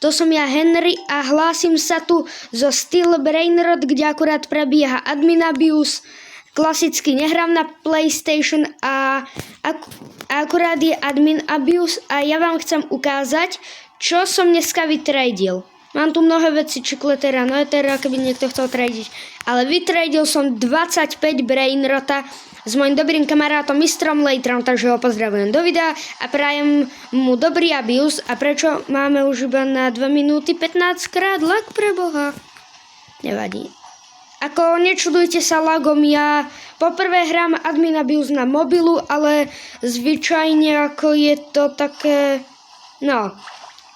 To som ja Henry a hlásim sa tu zo Steel Brainrot, kde akurát prebieha admin abuse. Klasicky nehrám na PlayStation a akurát je admin abuse a ja vám chcem ukázať, čo som dneska vytradil. Mám tu mnohé veci, čikletera, noetera, keby niekto chcel tradiť. Ale vytradil som 25 Brainrota s mojim dobrým kamarátom Mistrom Latrom, takže ho pozdravujem do videa a prajem mu dobrý abuse. A prečo máme už iba na 2 minúty 15 krát lag pre Boha? Nevadí. Ako nečudujte sa lagom, ja poprvé hrám admin abuse na mobilu, ale zvyčajne ako je to také, no,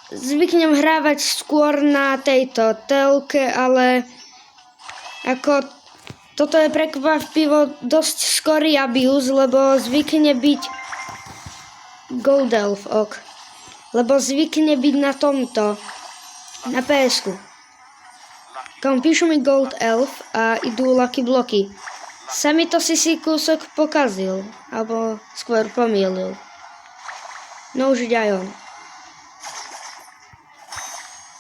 zvyknem hrávať skôr na tejto telke, ale ako toto je prekvapivo dosť skorý abuse, lebo zvykne byť Gold Elf, ok. Lebo zvykne byť na tomto, na PS-ku. Kam píšu mi Gold Elf a idú Lucky bloky. Sa mi to si kúsok pokazil, alebo skôr pomýlil. No už ide aj on.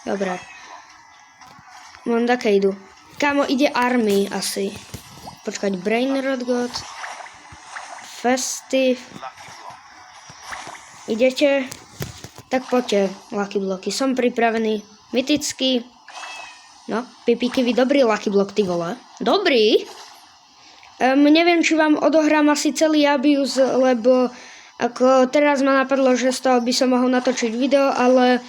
Dobre. Mám také idú. Kámo, ide Army asi. Počkať, Brainrot God. Festive. Idete? Tak poďte, Lucky bloky. Som pripravený. Mytický. No, pipíky, vy dobrý Lucky block, ty vole. Dobrý? Neviem, či vám odohrám asi celý abuse, lebo ako teraz ma napadlo, že z toho by som mohol natočiť video, ale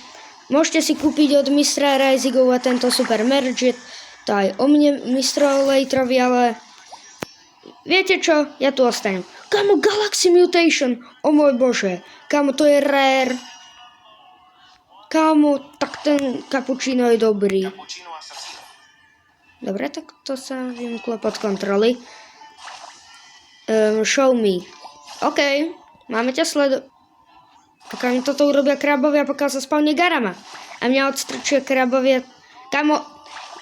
môžete si kúpiť od mistra Risingova tento super merge, to aj o mne, mistro Latrovi, ale viete čo? Ja tu ostanem. Kamo, Galaxy Mutation, o môj bože, kamo, to je rare. Kamo, tak ten cappuccino je dobrý. Dobre, tak to sa vymklo pod kontroly. Show me. OK, máme ťa pokiaľ mi toto urobia krabovia, pokiaľ sa spawne Garama. A mňa odstrčuje krabovia. Kamo,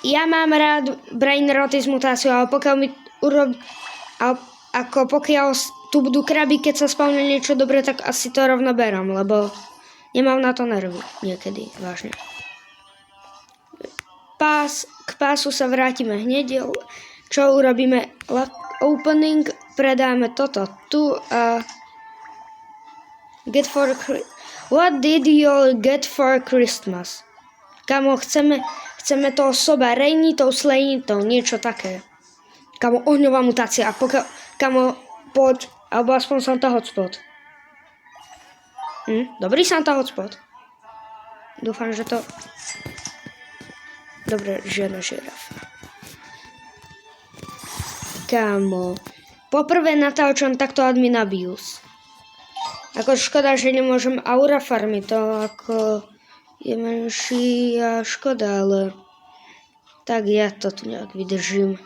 ja mám rád Brainroty z mutáciou, ale pokiaľ mi pokiaľ tu budú kraby, keď sa spawne niečo dobré, tak asi to rovno berám, lebo nemám na to nervy niekedy, vážne. K pásu sa vrátime hneď. Čo urobíme? Opening, predáme toto tu a What did you get for Christmas? Kamo, chceme toho soba rejnitou, slejnitou, niečo také. Kamo, ohňová mutácia. A pokiaľ, kamo, poď, alebo aspoň Santa Hotspot. Dobrý Santa Hotspot. Dúfam, že to... Dobre, žiadna žirafa. Kámo, poprvé natáčam takto admin abuse. Ako škoda, že nemôžem aura farmy, to ako je menšia škoda, ale tak ja to tu nejak vydržím.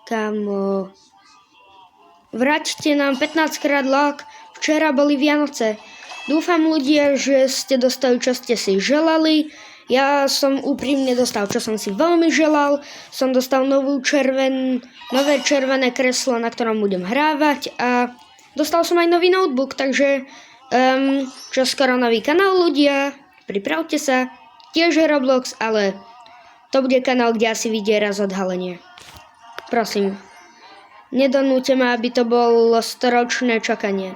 Kámo, vráťte nám 15 krát lag, včera boli Vianoce. Dúfam ľudia, že ste dostali, čo ste si želali. Ja som úprimne dostal, čo som si veľmi želal. Som dostal nové červené kreslo, na ktorom budem hrávať a dostal som aj nový notebook, takže čo skoro nový kanál ľudia, pripravte sa, tiež je Roblox, ale to bude kanál, kde asi vidie raz odhalenie. Prosím, nedonúte ma, aby to bolo storočné čakanie.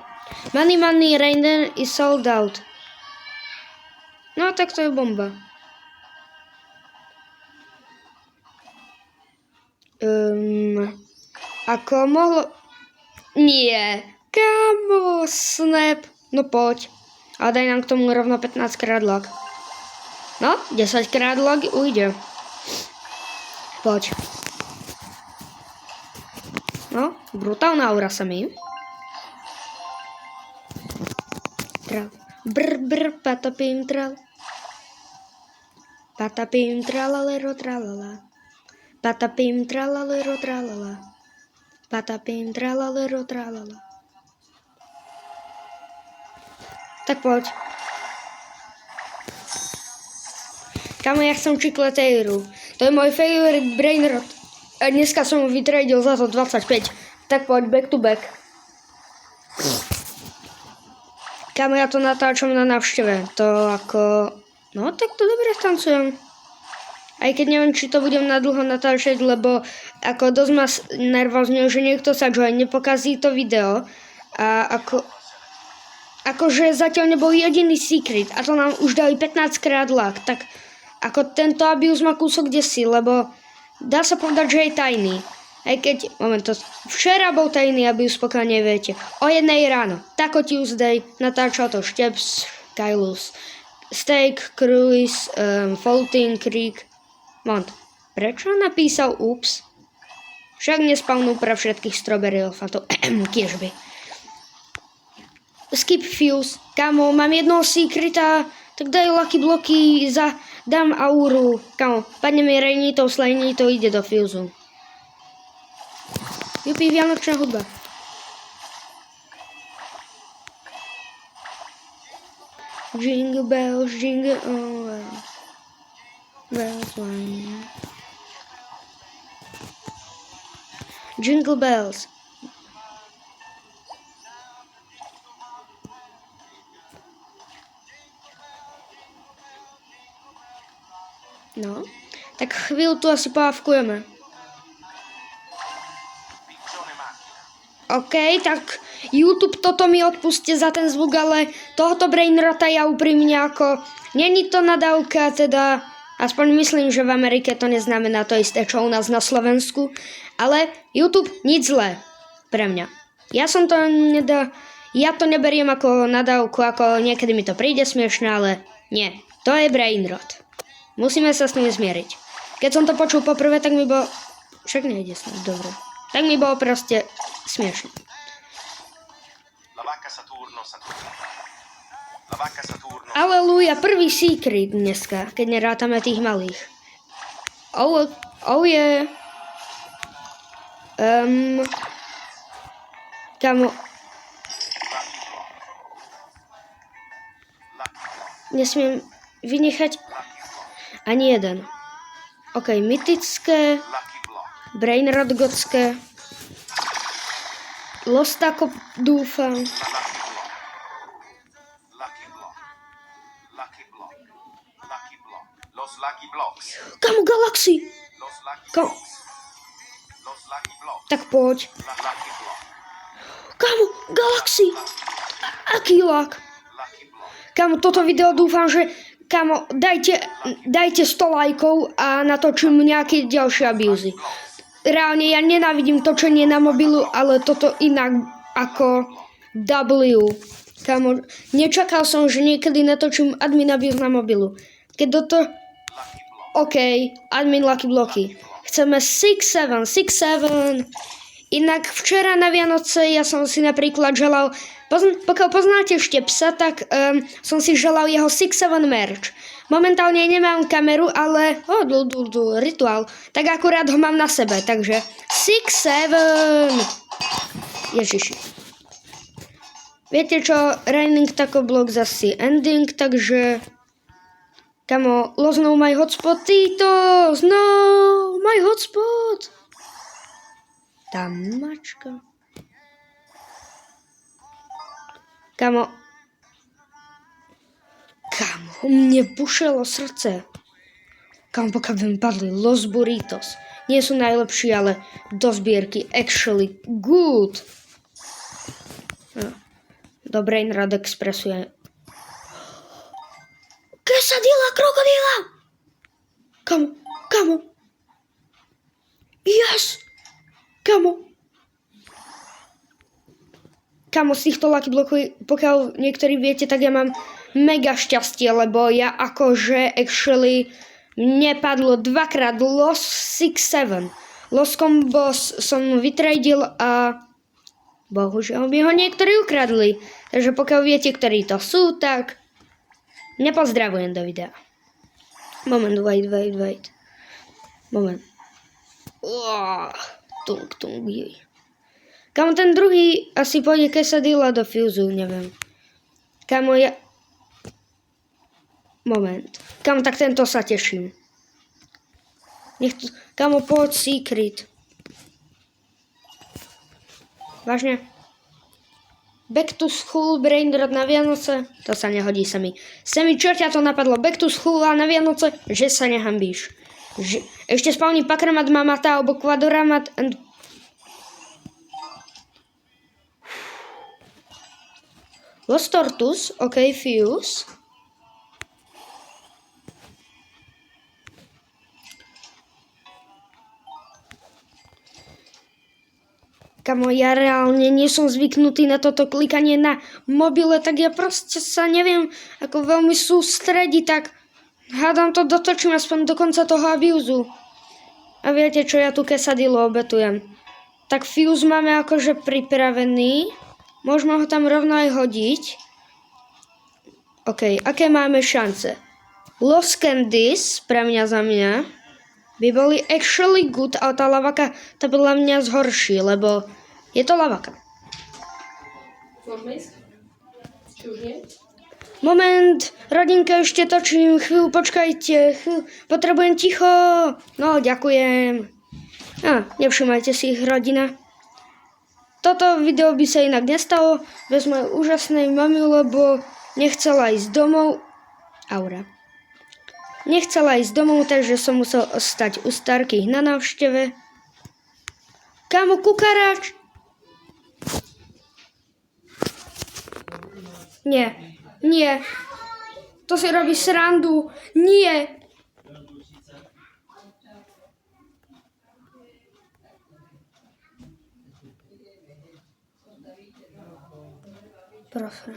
Money Raiden is sold out. No tak to je bomba. Ako mohlo... Nie. Kamo, snap. No poď. A daj nám k tomu rovno 15 krát lag. No, 10 krát lag ujde. Poď. No, brutálna aura sa mi. Brr, patapim, tral. Patapim, tralalero, tralala. Patapim, tralalero, tralala. Patapim, tralalero, tralala. Tak poď. Kamo, ja chcem čikletejru. To je môj favorite Brainrot. A dneska som ho vytradil za to 25. Tak poď, back to back. Kamo, ja to natáčam na návšteve. To ako... No, tak to dobre tancujem. Aj keď neviem, či to budem nadlho natáčať, lebo ako dosť ma nervózne, že niekto sa join, nepokazí to video. A akože zatiaľ nebol jediný secret a to nám už dali 15 krát luck. Tak ako tento abuse má kúsok desi, lebo dá sa povedať, že je tajný. Aj keď, včera bol tajný abuse, pokiaľ neviete. O 1 ráno. Taco Tuesday natáčal to Šteps, Kylus, Steak, Cruise, Faulting Creek. Prečo napísal ups? Však nespavnú pre všetkých strawberry elfantov. Kiežby. Skip Fuse. Kamo, mám jednoho secreta, tak daj lucky bloky, dám auru. Kamo, padne mi Rainito, Slainito, ide do Fuseu. Jupi, vianočná hudba. Jingle bells, jingle all bells. Jingle bells. No, tak chvíľu tu asi pohávkujeme. OK, tak YouTube, toto mi odpuste za ten zvuk, ale tohoto brainrota ja úprimne ako... Není to nadávka, teda... Aspoň myslím, že v Amerike to neznamená to isté, čo u nás na Slovensku. Ale YouTube, nič zlé pre mňa. Ja to neberiem ako nadávku, ako niekedy mi to príde smiešne, ale nie. To je brainrot. Musíme sa s ním zmieriť. Keď som to počul poprvé, tak mi bolo... Však nejde snad, dobre. Tak mi bolo proste smiešne. Aleluja, prvý secret dneska, keď nerátame tých malých. Oh yeah. Kamo. Nesmiem vynechať ani jeden. OK, mytické, brainrot gotské, Lostako dúfam. Kamo, Galaxy! Tak poď. Kamo, Galaxy! Aký lak? Kamo, toto video dúfam, že... Kamo, dajte 100 lajkov a natočím nejaké ďalšie abusy. Reálne ja nenávidím točenie na mobilu, ale toto inak ako W. Kamo, nečakal som, že niekedy natočím admin abuse na mobilu. Keď toto... OK, admin lucky bloky. Chceme 6-7. Inak včera na Vianoce ja som si napríklad želal, pokiaľ poznáte Štepsa, tak som si želal jeho 6-7 merch. Momentálne nemám kameru, ale rituál, tak akurát ho mám na sebe, takže 6-7. Ježiši. Viete čo, Raining Taco Block zase ending, takže... Kamo, lost no my hotspot, Titos, no, my hotspot. Tá mačka. Kamo, mne bušelo srdce. Kamo, pokiaľ by mi padli Los Burritos. Nie sú najlepší, ale do zbierky actually good. Do Brainrot Expressu je... Quesadilla krokodíla! Kamo. Yes! Kamo, z týchto lucky blokov, pokiaľ niektorí viete, tak ja mám mega šťastie, lebo ja akože actually mne padlo dvakrát Lost 6-7. Lost Combo som vytradil a bohužiaľ mi ho niektorí ukradli. Takže pokiaľ viete, ktorí to sú, tak nepozdravujem do videa. Moment, wait. Moment. Tung, jej. Kamo, ten druhý asi pôjde quesadilla do Fuseu, neviem. Kamo, Moment. Kamo, tak tento sa teším. Kamo, poď secret. Vážne? Back to school, brainrot na Vianoce. To sa nehodí sa mi. Čo ťa to napadlo? Back to school a na Vianoce? Že sa nehambíš. Ešte spavní pakramat mamata alebo kvadoramat and... Los Tortus, ok, Fuse. Kamo, ja reálne nie som zvyknutý na toto klikanie na mobile, tak ja proste sa neviem ako veľmi sústrediť, tak hádam to dotočím aspoň do konca toho abuzu. A viete čo, ja tu kesadilo obetujem. Tak Fuse máme akože pripravený. Môžeme ho tam rovno aj hodiť. OK, aké máme šance? Los Candies, pre mňa za mňa, by boli actually good, ale tá lavaka to podľa mňa zhorší, lebo je to lavaka. Moment, rodinka, ešte točím, chvíľu, počkajte, potrebujem ticho. No, ďakujem. Nevšimajte si ich, rodina. Toto video by sa inak nestalo bez mojej úžasnej mamy, lebo nechcela ísť domov. Aura. Nechcela ísť domov, takže som musel ostať u starkých na návšteve. Kámo, kukaráč! Nie. To si robí srandu. Nie. Profe.